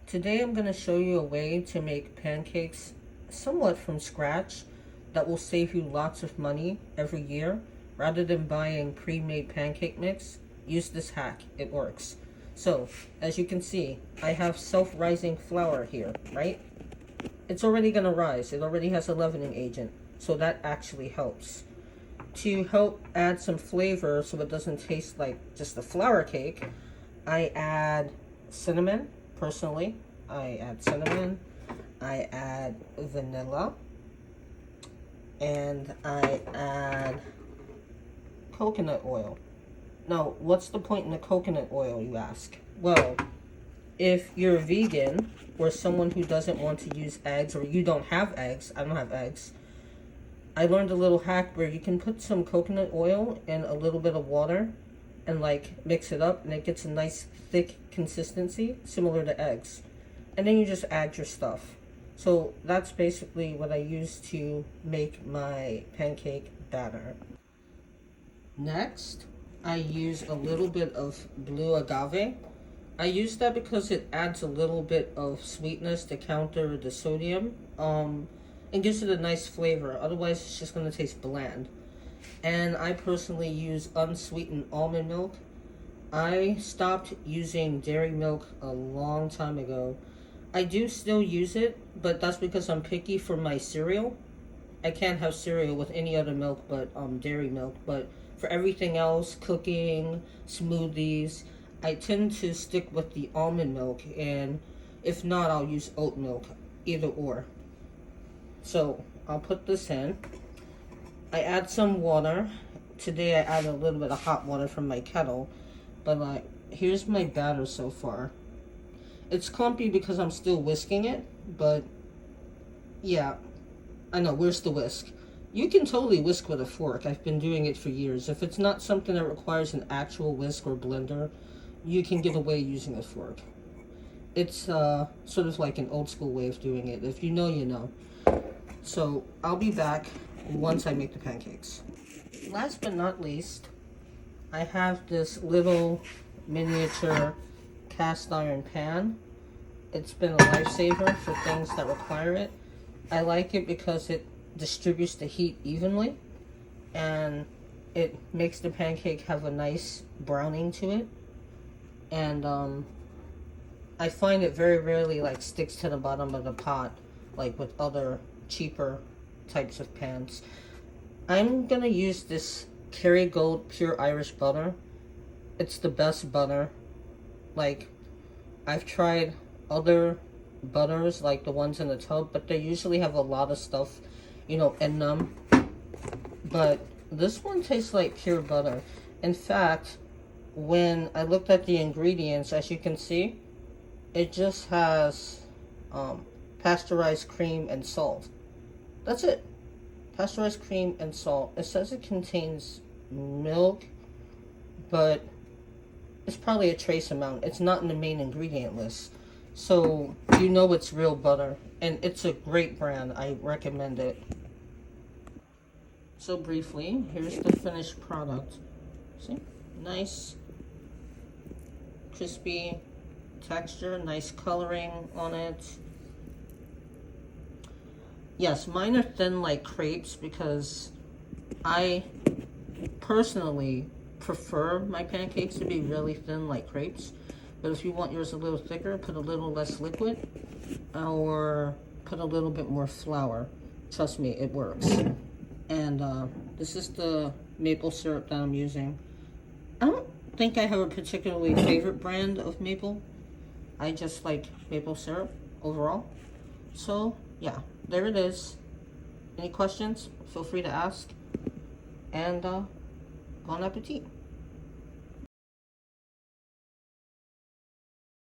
Today I'm going to show you a way to make pancakes somewhat from scratch that will save you lots of money every year. Rather than buying pre-made pancake mix, use this hack. It works. So, as you can see, I have self-rising flour here, right? It's already going to rise. It already has a leavening agent, so that actually helps. To help add some flavor so it doesn't taste like just a flour cake, I add cinnamon. Personally, I add cinnamon, I add vanilla, and I add coconut oil. Now, what's the point in the coconut oil, you ask? Well, if you're a vegan or someone who doesn't want to use eggs, or you don't have eggs, I don't have eggs, I learned a little hack where you can put some coconut oil and a little bit of water and mix it up, and it gets a nice thick consistency similar to eggs. And then you just add your stuff. So that's basically what I use to make my pancake batter. Next, I use a little bit of blue agave. I use that because it adds a little bit of sweetness to counter the sodium, and gives it a nice flavor. Otherwise, it's just going to taste bland. And I personally use unsweetened almond milk. I stopped using dairy milk a long time ago. I do still use it, but that's because I'm picky for my cereal. I can't have cereal with any other milk but dairy milk. But for everything else, cooking, smoothies, I tend to stick with the almond milk, and if not, I'll use oat milk, either or. So I'll put this in. I add some water. Today I added a little bit of hot water from my kettle, but here's my batter so far. It's clumpy because I'm still whisking it, but yeah, I know, where's the whisk? You can totally whisk with a fork. I've been doing it for years. If it's not something that requires an actual whisk or blender, you can get away using a fork. It's sort of like an old school way of doing it. If you know, you know. So I'll be back once I make the pancakes. Last but not least, I have this little miniature cast iron pan. It's been a lifesaver for things that require it. I like it because it distributes the heat evenly, and it makes the pancake have a nice browning to it. And I find it very rarely sticks to the bottom of the pot like with other cheaper types of pans. I'm gonna use this Kerrygold pure Irish butter. It's the best butter. I've tried other butters like the ones in the tub, but they usually have a lot of stuff, in them. But this one tastes like pure butter. In fact, when I looked at the ingredients, as you can see, it just has pasteurized cream and salt. That's it. Pasteurized cream and salt. It says it contains milk, but it's probably a trace amount. It's not in the main ingredient list. So you know it's real butter. And it's a great brand. I recommend it. So briefly, here's the finished product. See? Nice, crispy texture. Nice coloring on it. Yes, mine are thin like crepes because I personally prefer my pancakes to be really thin like crepes. But if you want yours a little thicker, put a little less liquid or put a little bit more flour. Trust me, it works. And this is the maple syrup that I'm using. I don't think I have a particularly favorite brand of maple. I just like maple syrup overall. So yeah, there it is. Any questions? Feel free to ask. And bon appetit.